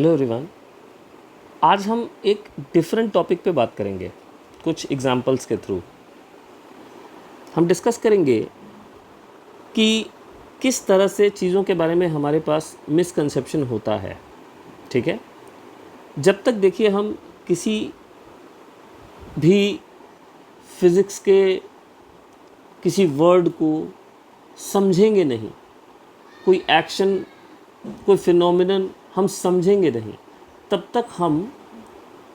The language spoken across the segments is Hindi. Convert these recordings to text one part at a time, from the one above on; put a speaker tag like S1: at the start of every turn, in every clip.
S1: Hello everyone. आज हम एक डिफरेंट टॉपिक पे बात करेंगे। कुछ एग्जांपल्स के थ्रू हम डिस्कस करेंगे कि किस तरह से चीज़ों के बारे में हमारे पास मिसकंसेप्शन होता है। ठीक है, जब तक देखिए हम किसी भी फिज़िक्स के किसी वर्ड को समझेंगे नहीं, कोई एक्शन, कोई फिनोमिनन हम समझेंगे नहीं, तब तक हम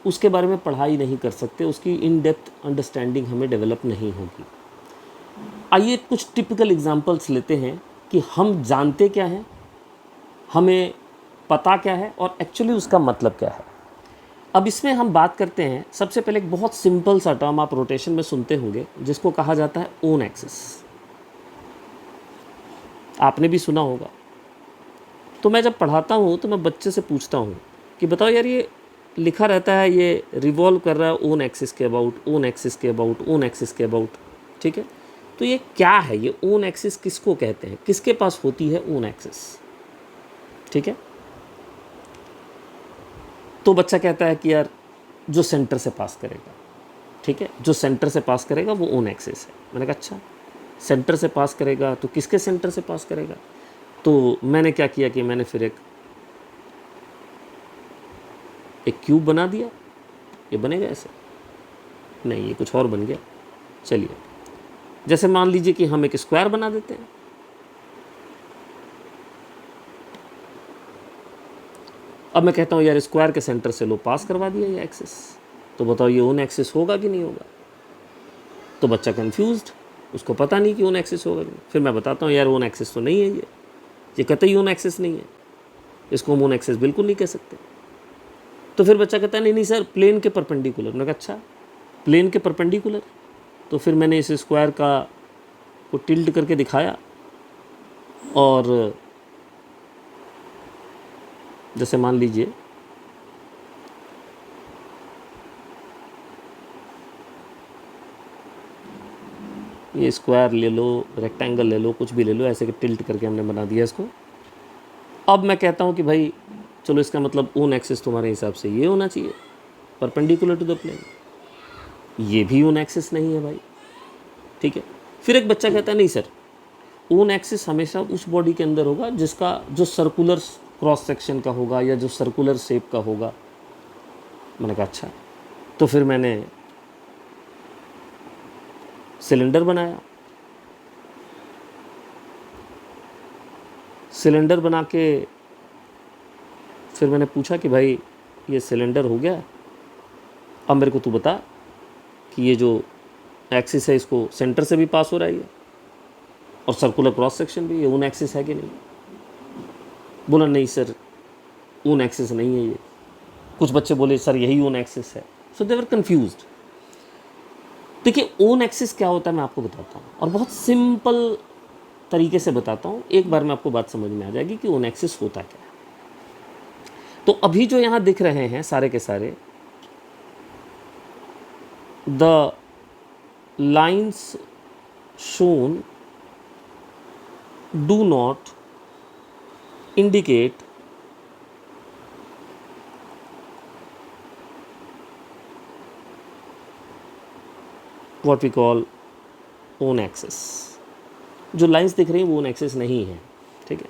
S1: उसके बारे में पढ़ाई नहीं कर सकते, उसकी इन डेप्थ अंडरस्टैंडिंग हमें डेवलप नहीं होगी। आइए कुछ टिपिकल एग्जांपल्स लेते हैं कि हम जानते क्या हैं, हमें पता क्या है और एक्चुअली उसका मतलब क्या है। अब इसमें हम बात करते हैं, सबसे पहले एक बहुत सिंपल सा टर्म आप रोटेशन में सुनते होंगे जिसको कहा जाता है ओन एक्सिस। आपने भी सुना होगा। तो मैं जब पढ़ाता हूँ तो मैं बच्चे से पूछता हूँ कि बताओ यार, ये लिखा रहता है ये रिवॉल्व कर रहा है ओन एक्सिस के अबाउट, ओन एक्सिस के अबाउट, ओन एक्सिस के अबाउट। ठीक है, तो ये क्या है? ये ओन एक्सिस किसको कहते हैं, किसके पास होती है ओन एक्सिस? ठीक है, तो बच्चा कहता है कि यार जो सेंटर से पास करेगा। ठीक है, जो सेंटर से पास करेगा वो ओन एक्सिस है। मैंने कहा अच्छा, सेंटर से पास करेगा तो किसके सेंटर से पास करेगा? तो मैंने क्या किया कि मैंने फिर एक क्यूब बना दिया। ये बनेगा ऐसे? नहीं, ये कुछ और बन गया। चलिए, जैसे मान लीजिए कि हम एक स्क्वायर बना देते हैं। अब मैं कहता हूँ यार स्क्वायर के सेंटर से लो पास करवा दिया ये एक्सिस, तो बताओ ये ओन एक्सिस होगा कि नहीं होगा? तो बच्चा कंफ्यूज्ड, उसको पता नहीं कि ओन एक्सिस होगा कि नहीं। फिर मैं बताता हूँ यार ओन एक्सिस तो नहीं है, ये कतई ओन एक्सिस नहीं है, इसको हम ओन एक्सिस बिल्कुल नहीं कह सकते। तो फिर बच्चा कहता है नहीं नहीं सर, प्लेन के परपेंडिकुलर। मैंने कहा अच्छा, प्लेन के परपेंडिकुलर? तो फिर मैंने इस स्क्वायर का को टिल्ट करके दिखाया और जैसे मान लीजिए ये स्क्वायर ले लो, रेक्टेंगल ले लो, कुछ भी ले लो, ऐसे कि टिल्ट करके हमने बना दिया इसको। अब मैं कहता हूँ कि भाई चलो इसका मतलब ओन एक्सिस तुम्हारे हिसाब से ये होना चाहिए, परपेंडिकुलर टू द प्लेन। ये भी ओन एक्सिस नहीं है भाई। ठीक है, फिर एक बच्चा कहता है नहीं सर, ओन एक्सिस हमेशा उस बॉडी के अंदर होगा जिसका जो सर्कुलर क्रॉस सेक्शन का होगा या जो सर्कुलर शेप का होगा। मैंने कहा अच्छा, तो फिर मैंने सिलेंडर बनाया। सिलेंडर बना के फिर मैंने पूछा कि भाई ये सिलेंडर हो गया, अब मेरे को तू बता कि ये जो एक्सिस है इसको सेंटर से भी पास हो रहा है ये, और सर्कुलर क्रॉस सेक्शन भी, ये ओन एक्सिस है कि नहीं? बोला नहीं सर, ओन एक्सिस नहीं है ये। कुछ बच्चे बोले सर यही ओन एक्सिस है। सो दे वर कन्फ्यूज्ड। देखिए ओन एक्सिस क्या होता है मैं आपको बताता हूँ, और बहुत सिंपल तरीके से बताता हूँ, एक बार में आपको बात समझ में आ जाएगी कि ओन एक्सिस होता क्या है। तो अभी जो यहाँ दिख रहे हैं सारे के सारे, the lines shown do not indicate what we call own axis. जो लाइंस दिख रही हैं वो ओन एक्सिस नहीं है। ठीक है,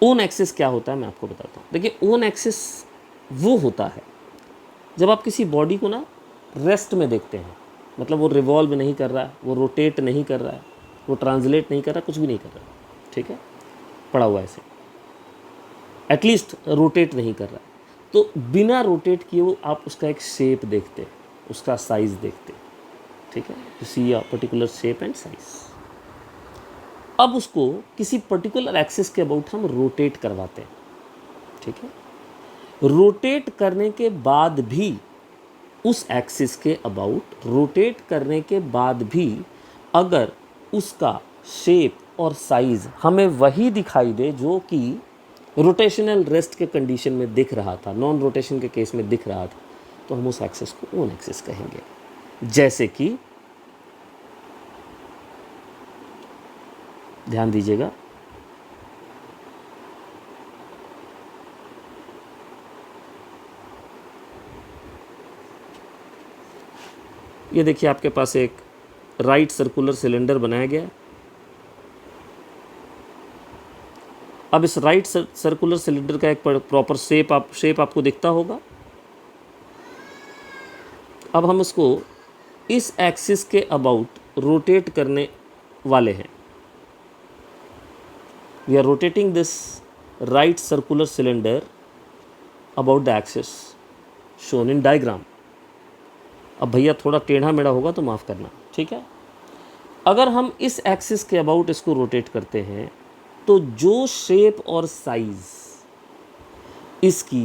S1: ओन एक्सिस क्या होता है मैं आपको बताता हूँ। देखिए ओन एक्सिस वो होता है जब आप किसी बॉडी को ना रेस्ट में देखते हैं, मतलब वो रिवॉल्व नहीं कर रहा है, वो रोटेट नहीं कर रहा है, वो ट्रांसलेट नहीं कर रहा, कुछ भी नहीं कर रहा। ठीक है, पड़ा हुआ ऐसे, एटलीस्ट रोटेट नहीं कर रहा है। तो बिना रोटेट किए वो आप उसका एक शेप देखते हैं, उसका साइज़ देखते हैं। ठीक है, to see a particular shape and size. अब उसको किसी पर्टिकुलर एक्सिस के अबाउट हम रोटेट करवाते हैं। ठीक है, रोटेट करने के बाद भी उस एक्सिस के अबाउट रोटेट करने के बाद भी अगर उसका शेप और साइज हमें वही दिखाई दे जो कि रोटेशनल रेस्ट के कंडीशन में दिख रहा था, नॉन रोटेशन के केस में दिख रहा था, तो हम उस एक्सिस को ओन एक्सिस कहेंगे। जैसे कि ध्यान दीजिएगा, ये देखिए आपके पास एक राइट सर्कुलर सिलेंडर बनाया गया है। अब इस राइट सर्कुलर सिलेंडर का एक प्रॉपर शेप आपको दिखता होगा। अब हम इसको इस एक्सिस के अबाउट रोटेट करने वाले हैं। We are rotating this right circular cylinder about the axis shown in diagram. अब भैया थोड़ा टेढ़ा मेढ़ा होगा तो माफ़ करना, ठीक है। अगर हम इस एक्सिस के अबाउट इसको रोटेट करते हैं तो जो शेप और साइज़ इसकी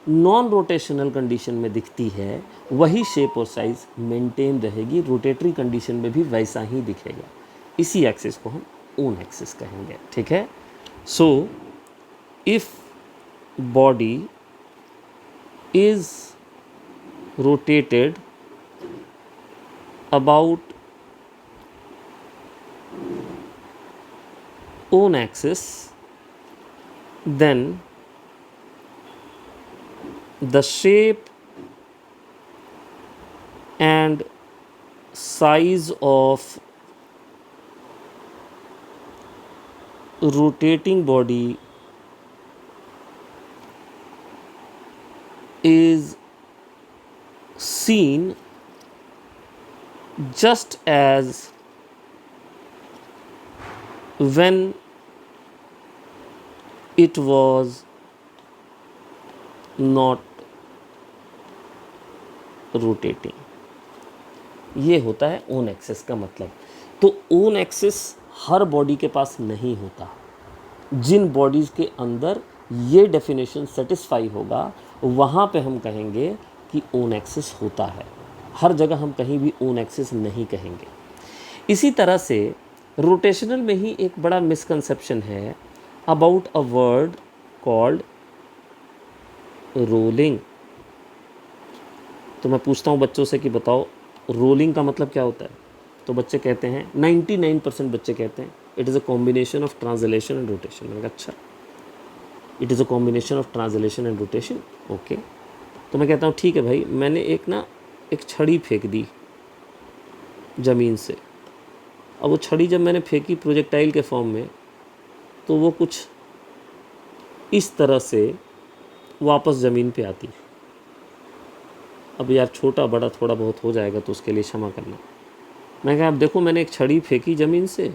S1: नॉन रोटेशनल कंडीशन में दिखती है वही शेप और साइज़ मेंटेन रहेगी, रोटेटरी कंडीशन में भी वैसा ही दिखेगा। इसी एक्सिस को हम ओन एक्सिस कहेंगे, ठीक है। So if body is rotated about own axis, then the shape and size of rotating body is seen just as when it was not rotating। ये होता है ओन एक्सिस का मतलब। तो ओन एक्सिस हर बॉडी के पास नहीं होता। जिन बॉडीज़ के अंदर ये डेफिनेशन सेटिस्फाई होगा वहाँ पे हम कहेंगे कि ओन एक्सिस होता है। हर जगह हम कहीं भी ओन एक्सिस नहीं कहेंगे। इसी तरह से रोटेशनल में ही एक बड़ा मिसकंसेप्शन है about a word called rolling. तो मैं पूछता हूँ बच्चों से कि बताओ रोलिंग का मतलब क्या होता है। तो बच्चे कहते हैं 99% बच्चे कहते हैं it is a combination of translation and rotation. मैंने कहा अच्छा, it is a combination of translation and rotation, okay. तो मैं कहता हूँ ठीक है भाई, मैंने एक छड़ी फेंक दी ज़मीन से। अब वो छड़ी जब मैंने फेंकी प्रोजेक्टाइल के फॉर्म में तो वो कुछ इस तरह से वापस ज़मीन पे आती। अब यार छोटा बड़ा थोड़ा बहुत हो जाएगा तो उसके लिए क्षमा करना। मैं कहा अब देखो मैंने एक छड़ी फेंकी ज़मीन से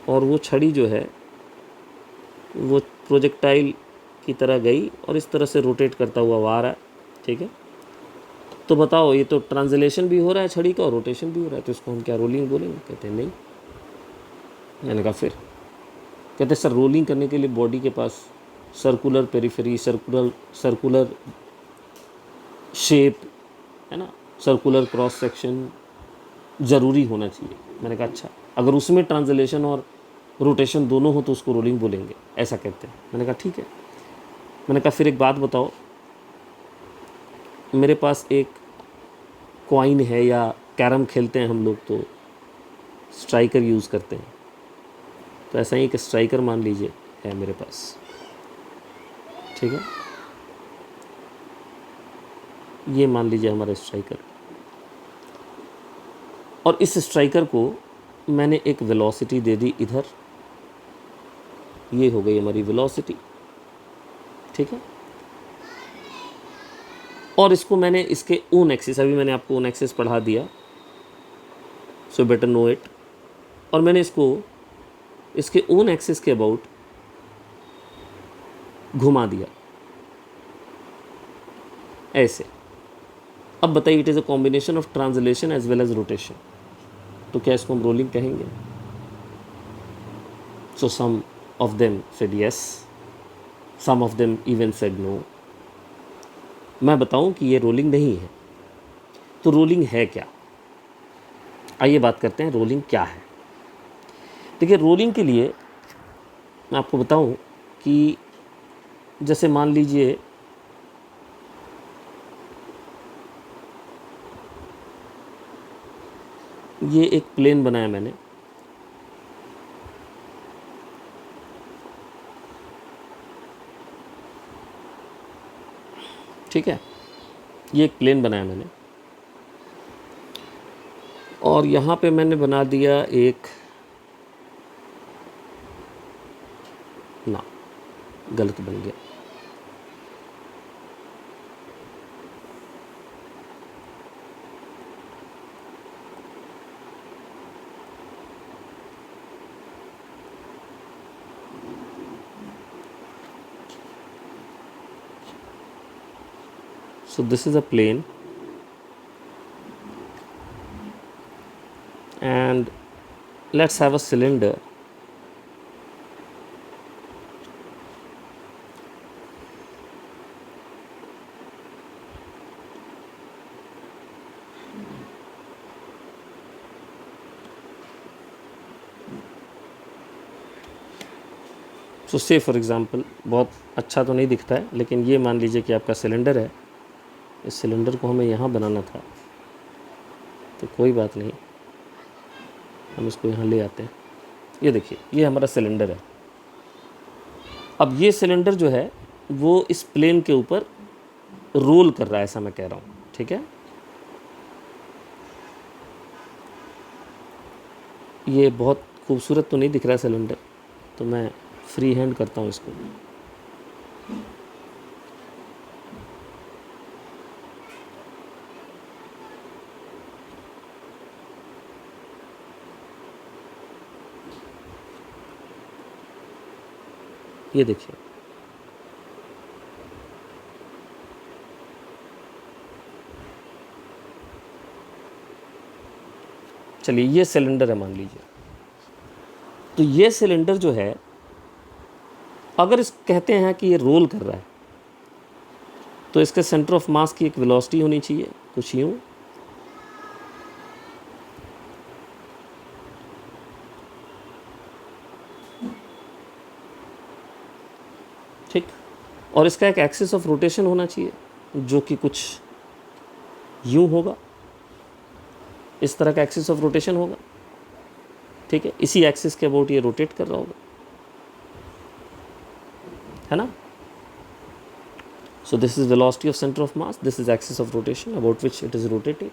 S1: और वो छड़ी जो है वो प्रोजेक्टाइल की तरह गई और इस तरह से रोटेट करता हुआ आ रहा है, ठीक है। तो बताओ ये तो ट्रांसलेशन भी हो रहा है छड़ी का और रोटेशन भी हो रहा है, तो इसको हम क्या रोलिंग बोलेंगे? कहते हैं नहीं। मैंने कहा फिर? कहते सर रोलिंग करने के लिए बॉडी के पास सर्कुलर पेरिफेरी, सर्कुलर शेप है ना, सर्कुलर क्रॉस सेक्शन ज़रूरी होना चाहिए। मैंने कहा अच्छा, अगर उसमें ट्रांसलेशन और रोटेशन दोनों हो तो उसको रोलिंग बोलेंगे, ऐसा कहते हैं। मैंने कहा ठीक है। मैंने कहा फिर एक बात बताओ, मेरे पास एक कॉइन है या कैरम खेलते हैं हम लोग तो स्ट्राइकर यूज़ करते हैं, तो ऐसा ही एक स्ट्राइकर मान लीजिए है मेरे पास, ठीक है। ये मान लीजिए हमारा स्ट्राइकर, और इस स्ट्राइकर को मैंने एक वेलोसिटी दे दी इधर, ये हो गई हमारी वेलोसिटी, ठीक है। और इसको मैंने इसके ओन एक्सिस, अभी मैंने आपको ओन एक्सिस पढ़ा दिया, सो बेटर नो इट। और मैंने इसको इसके ओन एक्सिस के अबाउट घुमा दिया ऐसे। अब बताइए it is a combination of translation as well as rotation, तो क्या इसको हम रोलिंग कहेंगे? So some of them said yes, some of them even said no. मैं बताऊं कि ये रोलिंग नहीं है, तो रोलिंग है क्या? आइए बात करते हैं रोलिंग क्या है। देखिए रोलिंग के लिए मैं आपको बताऊं कि जैसे मान लीजिए ये एक प्लेन बनाया मैंने, ठीक है। ये एक प्लेन बनाया मैंने, और यहाँ पे मैंने बना दिया एक, ना गलत बन गया, so this is a plane and let's have a cylinder. सो से फॉर एग्ज़ाम्पल, बहुत अच्छा तो नहीं दिखता है, लेकिन ये मान लीजिए कि आपका सिलेंडर है। इस सिलेंडर को हमें यहाँ बनाना था, तो कोई बात नहीं, हम इसको यहाँ ले आते हैं। ये देखिए, ये हमारा सिलेंडर है। अब ये सिलेंडर जो है वो इस प्लेन के ऊपर रोल कर रहा है, ऐसा मैं कह रहा हूँ, ठीक है। ये बहुत खूबसूरत तो नहीं दिख रहा है सिलेंडर, तो मैं फ्री हैंड करता हूँ इसको। ये देखिए, चलिए ये सिलेंडर है मान लीजिए। तो ये सिलेंडर जो है, अगर इस कहते हैं कि ये रोल कर रहा है, तो इसके सेंटर ऑफ मास की एक वेलोसिटी होनी चाहिए, कुछ यूँ। ठीक, और इसका एक एक्सिस ऑफ रोटेशन होना चाहिए जो कि कुछ यूँ होगा, इस तरह का एक्सिस ऑफ रोटेशन होगा, ठीक है। इसी एक्सिस के अबाउट ये रोटेट कर रहा होगा, है ना। So this is velocity of centre of mass, this is axis of rotation about which it is rotating.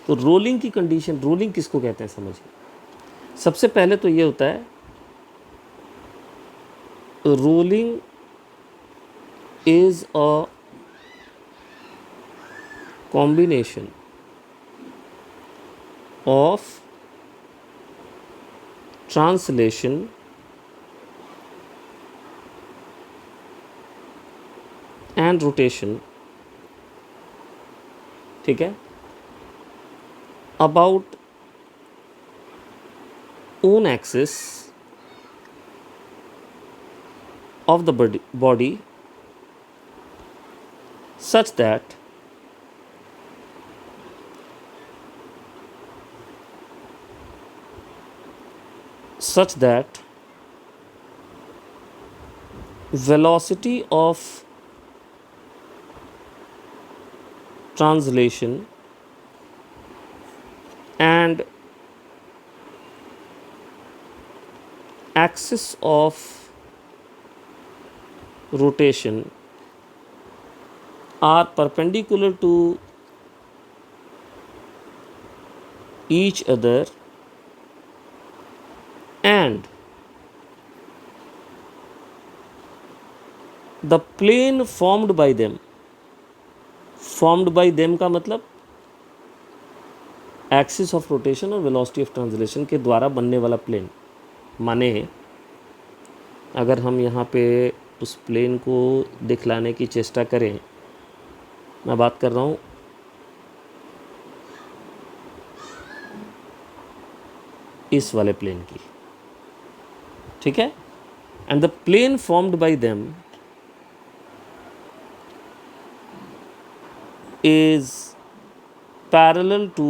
S1: तो रोलिंग की कंडीशन, रोलिंग किसको कहते हैं समझिए। सबसे पहले तो ये होता है, rolling is a combination of translation and rotation, ठीक है, about own axis of the body such that velocity of translation and axis of rotation are perpendicular to each other and the plane formed by them, formed by them का मतलब एक्सिस ऑफ रोटेशन और वेलोसिटी ऑफ ट्रांसलेशन के द्वारा बनने वाला प्लेन। माने अगर हम यहाँ पे उस प्लेन को दिखलाने की चेष्टा करें, मैं बात कर रहा हूँ इस वाले प्लेन की, ठीक है। And the plane formed by them is parallel to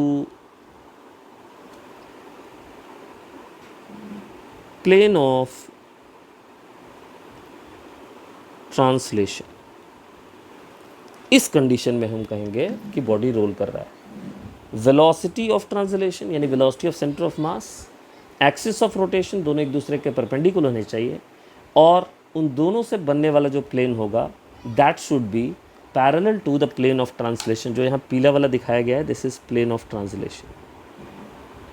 S1: plane of translation। इस कंडीशन में हम कहेंगे कि बॉडी रोल कर रहा है। वेलोसिटी ऑफ ट्रांसलेशन यानी velocity of centre of mass, axis of rotation दोनों एक दूसरे के परपेंडिकुलर होने चाहिए, और उन दोनों से बनने वाला जो प्लेन होगा that should be parallel to the plane of translation. जो यहाँ पीला वाला दिखाया गया है, this is plane of translation.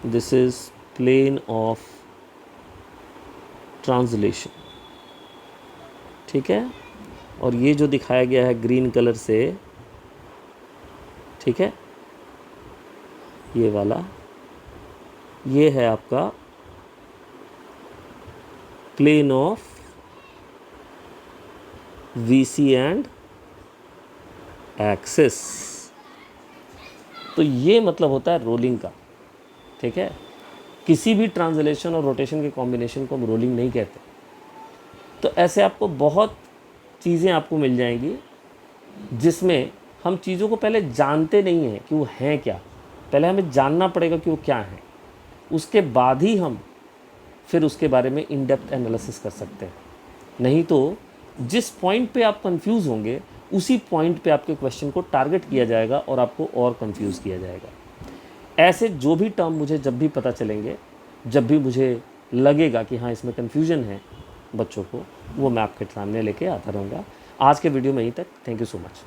S1: This is plane of translation, ठीक है। और ये जो दिखाया गया है ग्रीन कलर से, ठीक है, ये वाला, ये है आपका plane of VC and axis. तो ये मतलब होता है रोलिंग का, ठीक है। किसी भी ट्रांसलेशन और रोटेशन के कॉम्बिनेशन को हम रोलिंग नहीं कहते। तो ऐसे आपको बहुत चीज़ें आपको मिल जाएंगी जिसमें हम चीज़ों को पहले जानते नहीं हैं कि वो हैं क्या, पहले हमें जानना पड़ेगा कि वो क्या है, उसके बाद ही हम फिर उसके बारे में इन डेप्थ एनालिसिस कर सकते हैं। नहीं तो जिस पॉइंट पे आप कंफ्यूज होंगे उसी पॉइंट पे आपके क्वेश्चन को टारगेट किया जाएगा और आपको और कंफ्यूज किया जाएगा। ऐसे जो भी टर्म मुझे जब भी पता चलेंगे, जब भी मुझे लगेगा कि हाँ इसमें कन्फ्यूजन है बच्चों को, वो मैं आपके सामने लेके आता रहूँगा। आज के वीडियो में यहीं तक। Thank you so much.